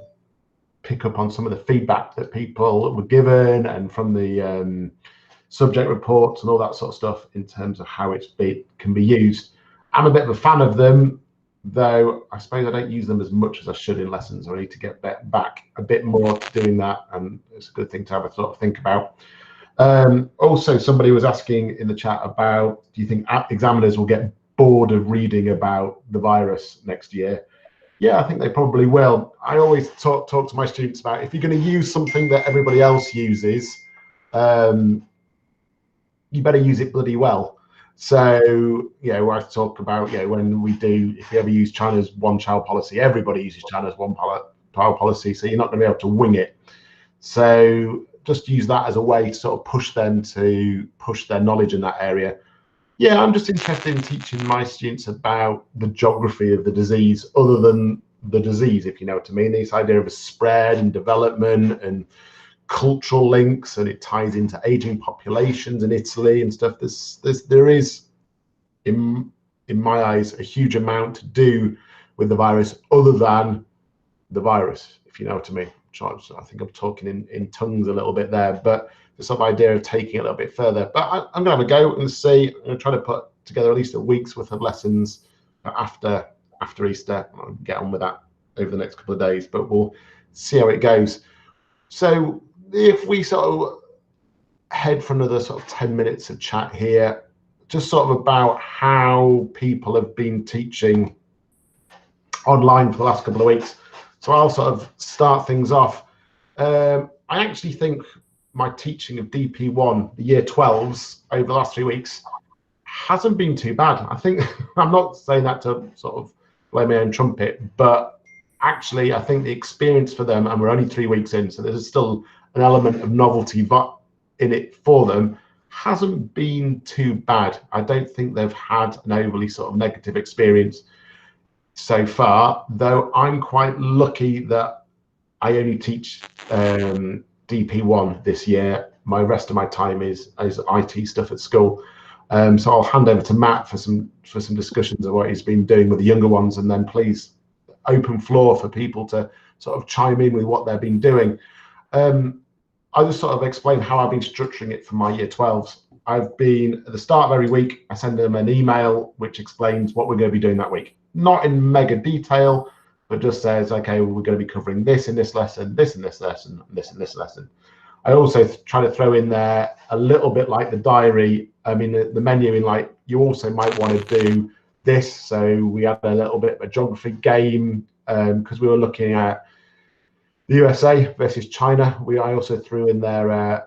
pick up on some of the feedback that people were given, and from the subject reports and all that sort of stuff in terms of how can be used. I'm a bit of a fan of them, though I suppose I don't use them as much as I should in lessons. I need to get back a bit more to doing that, and it's a good thing to have a sort of think about. Also, somebody was asking in the chat about, do you think examiners will get bored of reading about the virus next year? Yeah, I think they probably will. I always talk to my students about, if you're going to use something that everybody else uses, you better use it bloody well. So, I talk about, when we do, if you ever use China's one-child policy, everybody uses China's one-child policy, so you're not going to be able to wing it. So just use that as a way to sort of push them to push their knowledge in that area. Yeah, I'm just interested in teaching my students about the geography of the disease, other than the disease, if you know what I mean. This idea of a spread and development and cultural links, and it ties into aging populations in Italy and stuff. There is, in my eyes, a huge amount to do with the virus, other than the virus, if you know what I mean. I think I'm talking in tongues a little bit there, but the sort of idea of taking it a little bit further. But I'm going to have a go and see. I'm going to try to put together at least a week's worth of lessons after Easter. I'll get on with that over the next couple of days, but we'll see how it goes. So if we sort of head for another sort of 10 minutes of chat here, just sort of about how people have been teaching online for the last couple of weeks. So I'll sort of start things off. I actually think my teaching of DP1, the year 12s, over the last 3 weeks hasn't been too bad. I think, I'm not saying that to sort of blow my own trumpet, but actually I think the experience for them, and we're only 3 weeks in, so there's still an element of novelty in it for them, hasn't been too bad. I don't think they've had an overly sort of negative experience so far, though I'm quite lucky that I only teach DP1 this year. My rest of my time is IT stuff at school. So I'll hand over to Matt for some discussions of what he's been doing with the younger ones, and then please open floor for people to sort of chime in with what they've been doing. I'll just sort of explain how I've been structuring it for my year 12s. I've been, at the start of every week, I send them an email which explains what we're going to be doing that week. Not in mega detail, but just says, okay, well, we're going to be covering this in this lesson, this in this lesson, and this in this lesson. I also try to throw in there a little bit like the diary. I mean, the menu in, like, you also might want to do this. So we had a little bit of a geography game because we were looking at the USA versus China. I also threw in there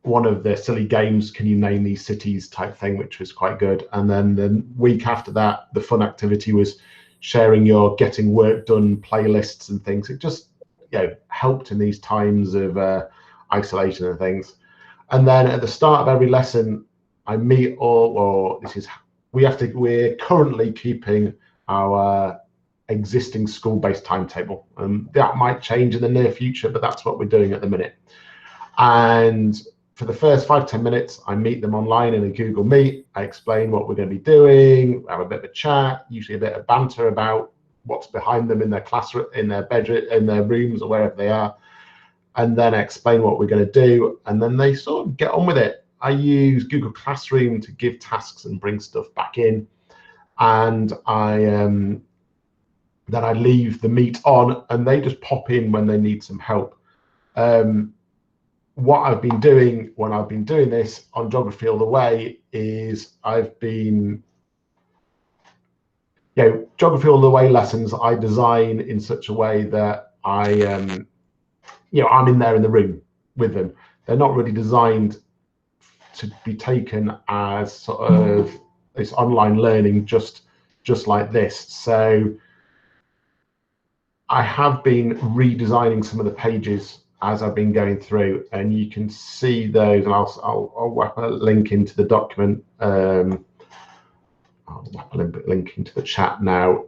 one of the silly games, can you name these cities type thing, which was quite good. And then the week after that, the fun activity was sharing your getting work done playlists and things. It just helped in these times of isolation and things. And then at the start of every lesson, I meet we're currently keeping our existing school-based timetable. That might change in the near future, but that's what we're doing at the minute. And for the first 5-10 minutes, I meet them online in a Google Meet. I explain what we're going to be doing, have a bit of a chat, usually a bit of banter about what's behind them in their classroom, in their bedroom, in their rooms, or wherever they are. And then I explain what we're going to do, and then they sort of get on with it. I use Google Classroom to give tasks and bring stuff back in, and I then I leave the meet on and they just pop in when they need some help. What I've been doing when I've been doing this on Geography All the Way is I've been, Geography All the Way lessons I design in such a way that I'm in there in the room with them. They're not really designed to be taken as sort of this online learning just like this. So I have been redesigning some of the pages as I've been going through, and you can see those, and I'll whap a link into the document. I'll whap a link into the chat now.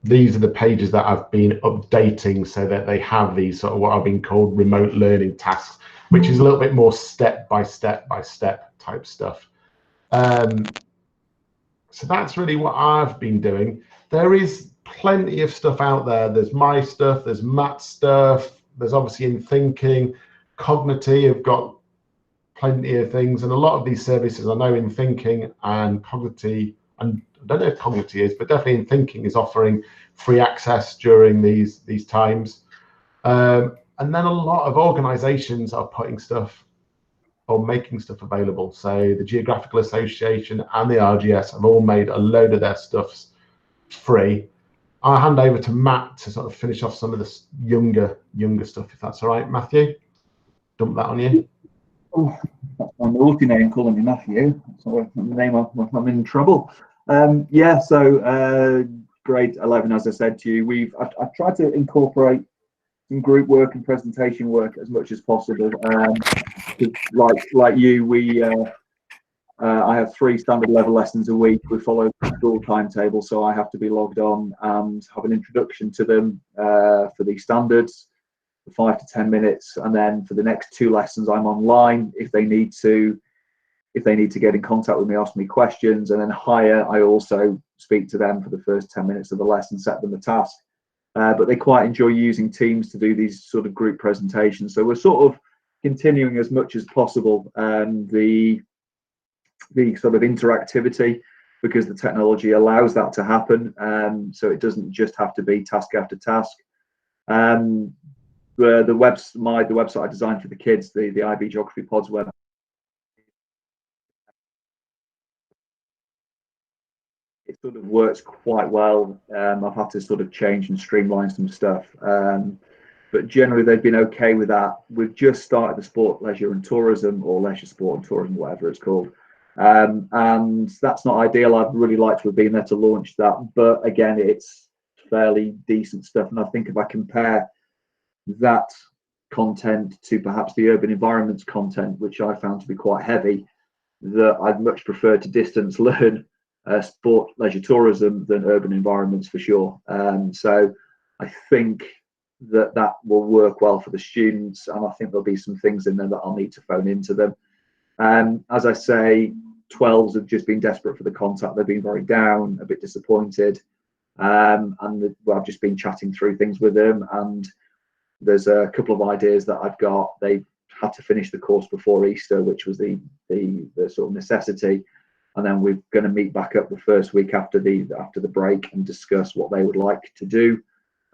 These are the pages that I've been updating so that they have these sort of what I've been called remote learning tasks, which is a little bit more step by step type stuff. So that's really what I've been doing. There is plenty of stuff out there. There's my stuff, there's Matt's stuff, there's obviously In Thinking. Cognity have got plenty of things, and a lot of these services, I know In Thinking and Cognity, and I don't know if Cognity is, but definitely In Thinking is offering free access during these times. And then a lot of organizations are putting stuff or making stuff available. So the Geographical Association and the RGS have all made a load of their stuff free. I'll hand over to Matt to sort of finish off some of this younger stuff, if that's all right. Matthew, dump that on you. Oh, that's my naughty name, calling me Matthew. So the name I'm in trouble. Yeah, so grade 11, as I said to you, I've tried to incorporate some group work and presentation work as much as possible. Like you, I have 3 standard level lessons a week. We follow the school timetable, so I have to be logged on and have an introduction to them for the standards for 5 to 10 minutes, and then for the next 2 lessons I'm online if they need to get in contact with me, ask me questions, and then higher I also speak to them for the first 10 minutes of the lesson, set them a task. But they quite enjoy using Teams to do these sort of group presentations, so we're sort of continuing as much as possible the sort of interactivity, because the technology allows that to happen, so it doesn't just have to be task after task. The website I designed for the kids, the IB Geography Pods web, it sort of works quite well. I've had to sort of change and streamline some stuff, but generally they've been okay with that. We've just started the Sport, Leisure and Tourism, or Leisure, Sport and Tourism, whatever it's called. And that's not ideal. I'd really like to have been there to launch that, but again, it's fairly decent stuff. And I think if I compare that content to perhaps the urban environments content, which I found to be quite heavy, that I'd much prefer to distance learn sport, leisure, tourism than urban environments for sure. So I think that will work well for the students, and I think there'll be some things in there that I'll need to phone into them. As I say, 12s have just been desperate for the contact. They've been very down, a bit disappointed, and I've just been chatting through things with them, and there's a couple of ideas that I've got. They had to finish the course before Easter, which was the sort of necessity, and then we're going to meet back up the first week after the break and discuss what they would like to do.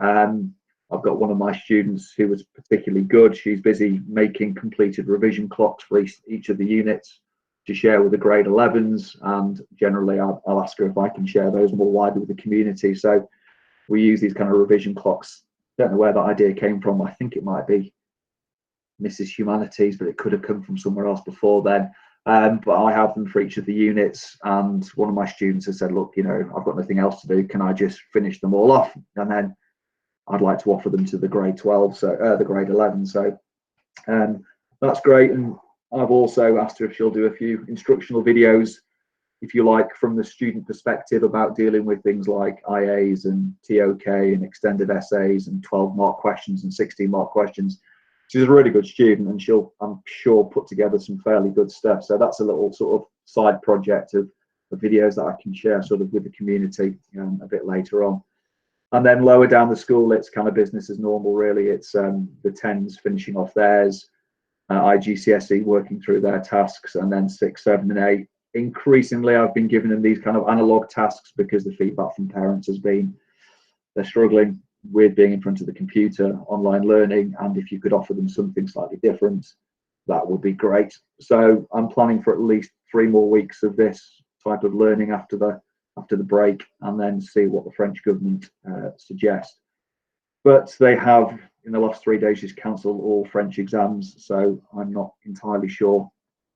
I've got one of my students who was particularly good. She's busy making completed revision clocks for each of the units to share with the grade 11s, and generally I'll ask her if I can share those more widely with the community. So we use these kind of revision clocks. Don't know where that idea came from. I think it might be Mrs. Humanities, but it could have come from somewhere else before then. But I have them for each of the units, and one of my students has said, look, I've got nothing else to do. Can I just finish them all off? And then I'd like to offer them to the grade 12, so the grade 11. So that's great. And I've also asked her if she'll do a few instructional videos, if you like, from the student perspective about dealing with things like IAs and TOK and extended essays and 12-mark questions and 16-mark questions. She's a really good student, and she'll, I'm sure, put together some fairly good stuff. So that's a little sort of side project of videos that I can share sort of with the community a bit later on. And then lower down the school, it's kind of business as normal, really. It's the 10s finishing off theirs, IGCSE working through their tasks, and then 6, 7, and 8. Increasingly, I've been giving them these kind of analog tasks because the feedback from parents has been they're struggling with being in front of the computer, online learning, and if you could offer them something slightly different, that would be great. So I'm planning for at least 3 more weeks of this type of learning after the break, and then see what the French government suggests. But they have, in the last 3 days, just cancelled all French exams, so I'm not entirely sure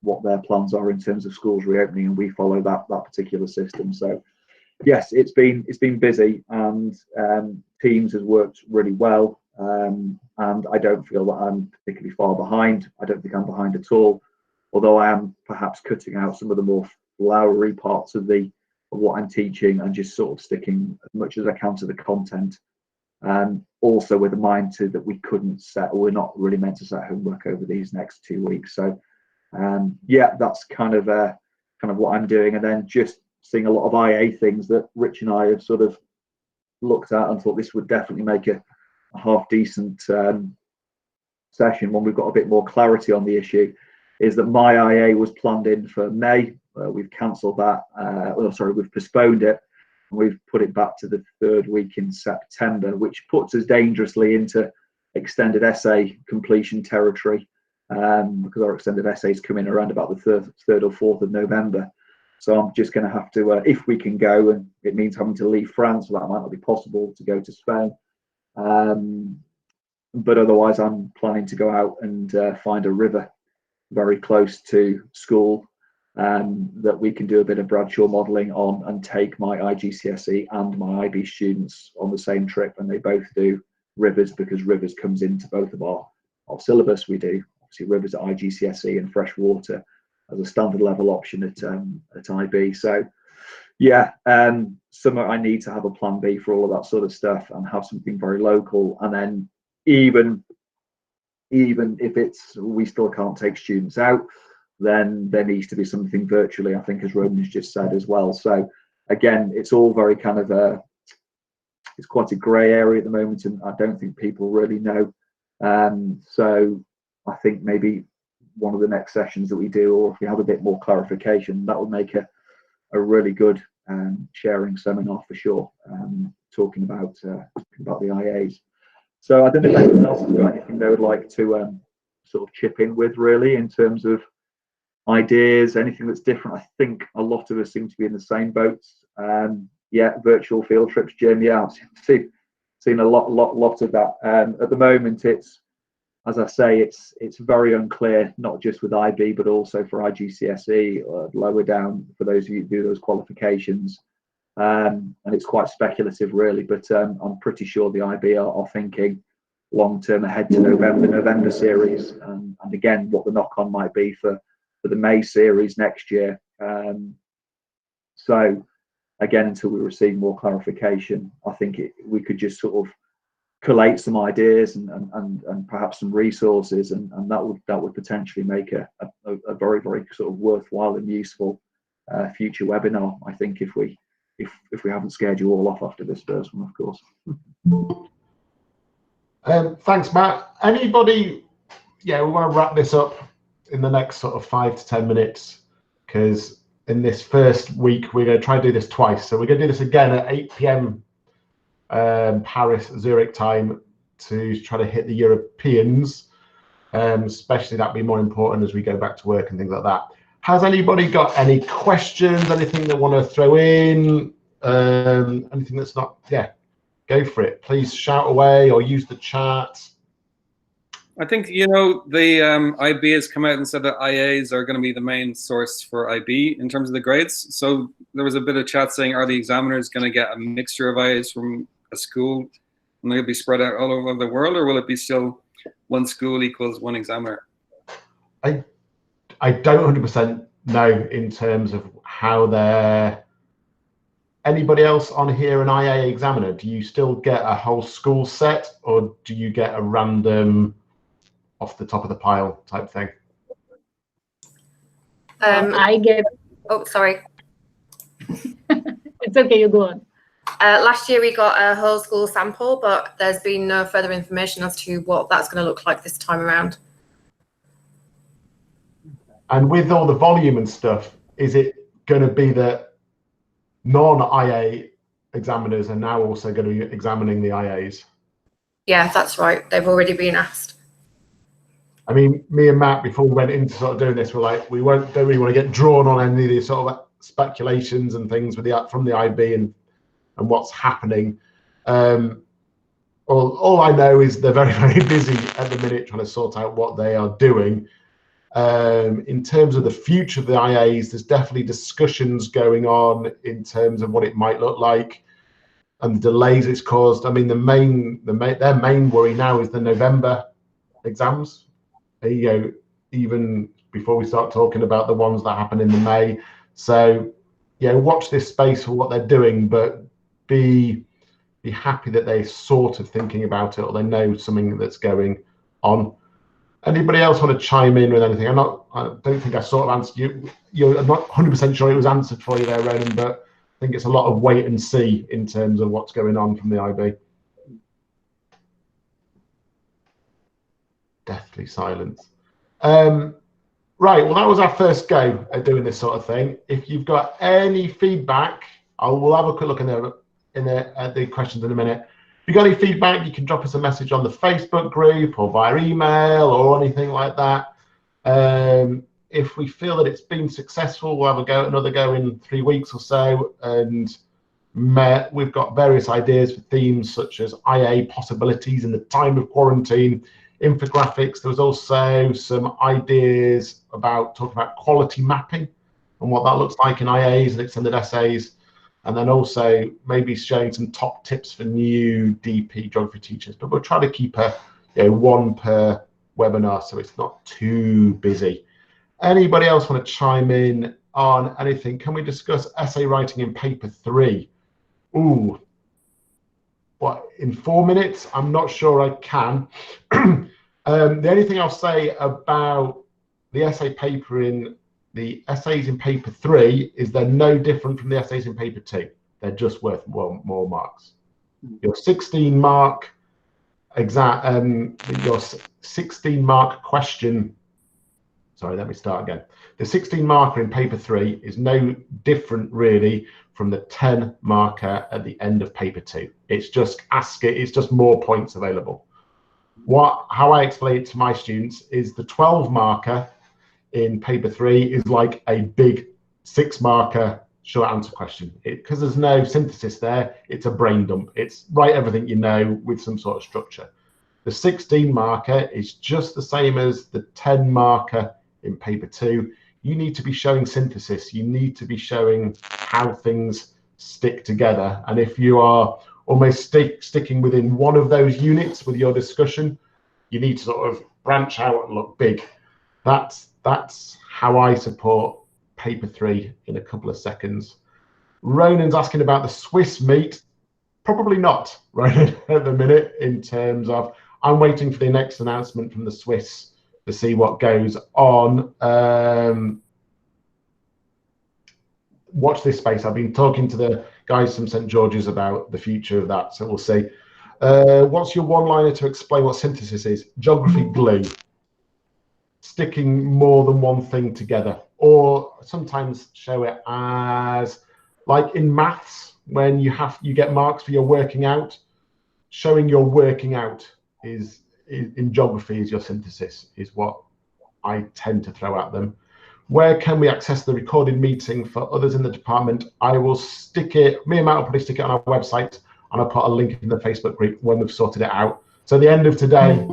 what their plans are in terms of schools reopening, and we follow that particular system. So yes, it's been busy, and Teams has worked really well, and I don't feel that I'm particularly far behind. I don't think I'm behind at all, although I am perhaps cutting out some of the more flowery parts of what I'm teaching and just sort of sticking as much as I can to the content. Also with a mind to that we're not really meant to set homework over these next 2 weeks. So yeah, that's kind of what I'm doing, and then just seeing a lot of IA things that Rich and I have sort of looked at and thought this would definitely make a half decent session when we've got a bit more clarity on the issue. Is that my IA was planned in for May. We've cancelled that. We've postponed it, and we've put it back to the 3rd week in September, which puts us dangerously into extended essay completion territory, because our extended essays come in around about the 3rd or 4th of November. So I'm just going to have to, if we can go, and it means having to leave France, so that might not be possible, to go to Spain. But otherwise, I'm planning to go out and find a river very close to school that we can do a bit of Bradshaw modelling on, and take my IGCSE and my IB students on the same trip, and they both do rivers, because rivers comes into both of our syllabus. We do obviously rivers at IGCSE and freshwater as a standard level option at IB. So yeah, summer I need to have a plan B for all of that sort of stuff, and have something very local. And then even if we still can't take students out, then there needs to be something virtually, I think, as Roman's just said as well. So again, it's all very kind of it's quite a grey area at the moment, and I don't think people really know. So I think maybe one of the next sessions that we do, or if we have a bit more clarification, that would make a really good sharing seminar for sure, talking about the IAs. So I don't know if anyone else has got anything they would like to sort of chip in with, really, in terms of ideas, anything that's different. I think a lot of us seem to be in the same boats. Yeah, virtual field trips, Jim. Yeah, I've seen a lot of that. At the moment, it's, as I say, it's very unclear, not just with IB, but also for IGCSE or lower down for those of you who do those qualifications. And it's quite speculative, really, but I'm pretty sure the IB are thinking long term ahead to November series, and again, what the knock on might be for the May series next year. So again, until we receive more clarification, I think we could just sort of collate some ideas and perhaps some resources, and that would potentially make a very, very sort of worthwhile and useful future webinar, I think, if we haven't scared you all off after this first one, of course. Thanks, Matt. Anybody? Yeah, we want to wrap this up in the next sort of 5 to 10 minutes, because in this first week we're going to try to do this twice. So we're going to do this again at 8 p.m. Paris, Zurich time, to try to hit the Europeans, especially that'd be more important as we go back to work and things like that. Has anybody got any questions, anything they want to throw in, anything that's not, yeah, go for it. Please shout away or use the chat. I think, the IB has come out and said that IAs are going to be the main source for IB in terms of the grades. So there was a bit of chat saying, are the examiners going to get a mixture of IAs from a school and they'll be spread out all over the world, or will it be still one school equals one examiner? I don't 100% know in terms of how they're. Anybody else on here an IA examiner? Do you still get a whole school set, or do you get a random off the top of the pile type thing? I get. Oh, sorry. It's okay, you go on. Last year we got a whole school sample, but there's been no further information as to what that's going to look like this time around. And with all the volume and stuff, is it going to be that non-IA examiners are now also going to be examining the IAs. Yeah, that's right. They've already been asked. I mean, me and Matt, before we went into sort of doing this, we're like, we don't really want to get drawn on any of these sort of speculations and things with from the IB and what's happening. All I know is they're very, very busy at the minute trying to sort out what they are doing. In terms of the future of the IAs, there's definitely discussions going on in terms of what it might look like and the delays it's caused. I mean, their main worry now is the November exams. You know, even before we start talking about the ones that happen in the May. So, yeah, watch this space for what they're doing, but be happy that they're sort of thinking about it or they know something that's going on. Anybody else want to chime in with anything? I don't think I sort of answered you. I'm not 100% sure it was answered for you there, Ronan, but I think it's a lot of wait and see in terms of what's going on from the IB. Deathly silence. Right, well, that was our first go at doing this sort of thing. If you've got any feedback, we'll have a quick look at the questions in a minute. If you've got any feedback, you can drop us a message on the Facebook group or via email or anything like that. If we feel that it's been successful, we'll have another go in 3 weeks or so. And we've got various ideas for themes such as IA possibilities in the time of quarantine, infographics. There was also some ideas about talking about quality mapping and what that looks like in IAs and extended essays. And then also maybe showing some top tips for new DP geography teachers. But we'll try to keep one per webinar so it's not too busy. Anybody else want to chime in on anything? Can we discuss essay writing in paper 3? Ooh, what, in 4 minutes? I'm not sure I can. The only thing I'll say about the essay paper in the essays in paper 3 is they're no different from the essays in paper 2. They're just worth more marks. Your 16 mark exam, your 16 mark question. Sorry, let me start again. The 16 marker in paper 3 is no different really from the 10 marker at the end of paper 2. It's just it's just more points available. How I explain it to my students is the 12 marker in paper 3 is like a big 6 marker short answer question. Because there's no synthesis there, it's a brain dump. It's write everything you know with some sort of structure. The 16 marker is just the same as the 10 marker in paper 2. You need to be showing synthesis. You need to be showing how things stick together. And if you are almost sticking within one of those units with your discussion, you need to sort of branch out and look big. That's how I support paper 3 in a couple of seconds. Ronan's asking about the Swiss meet. Probably not, Ronan, at the minute, in terms of I'm waiting for the next announcement from the Swiss to see what goes on. Watch this space. I've been talking to the guys from St. George's about the future of that, so we'll see. What's your one-liner to explain what synthesis is? Geography glue. Sticking more than one thing together, or sometimes show it as like in maths when you get marks for your working out. Showing your working out is in geography is your synthesis, is what I tend to throw at them. Where can we access the recorded meeting for others in the department? I will stick it, me and Matt will probably stick it on our website, and I'll put a link in the Facebook group when we've sorted it out. So at the end of today,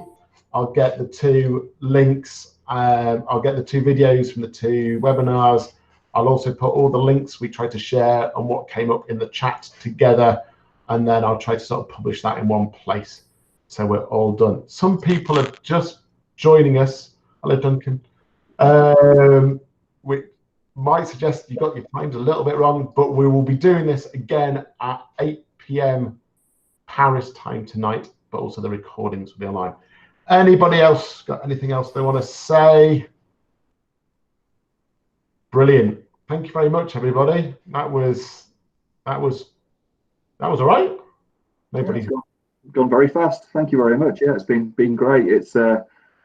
I'll get the 2 links. I'll get the 2 videos from the 2 webinars. I'll also put all the links we tried to share and what came up in the chat together, and then I'll try to sort of publish that in one place so we're all done. Some people are just joining us. Hello, Duncan. We might suggest you got your times a little bit wrong, but we will be doing this again at 8 p.m. Paris time tonight, but also the recordings will be online. Anybody else got anything else they want to say? Brilliant. Thank you very much, everybody. That was all right. Nobody's gone very fast. Thank you very much. Yeah, it's been great. It's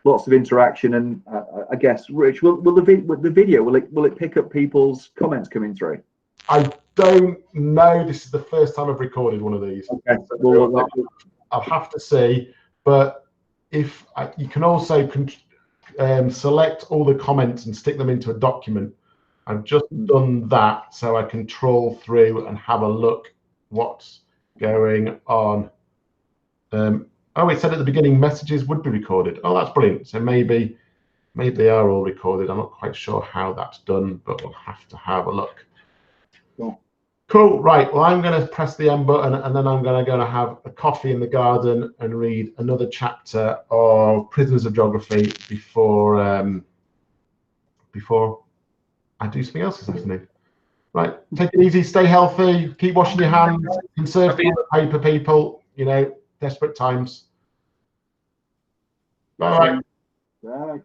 lots of interaction, and I guess, Rich, will the video will it pick up people's comments coming through? I don't know. This is the first time I've recorded one of these. Okay. So Well, I'll have to see. But if you can also select all the comments and stick them into a document. I've just done that so I can troll through and have a look what's going on. Oh, it said at the beginning messages would be recorded. Oh, that's brilliant. So maybe they are all recorded. I'm not quite sure how that's done, but we'll have to have a look. Cool. Right. Well, I'm going to press the M button, and then I'm going to have a coffee in the garden and read another chapter of Prisoners of Geography before I do something else this afternoon. Right. Take it easy. Stay healthy. Keep washing your hands. Conserve toilet paper, people. You know, desperate times. Bye. Bye.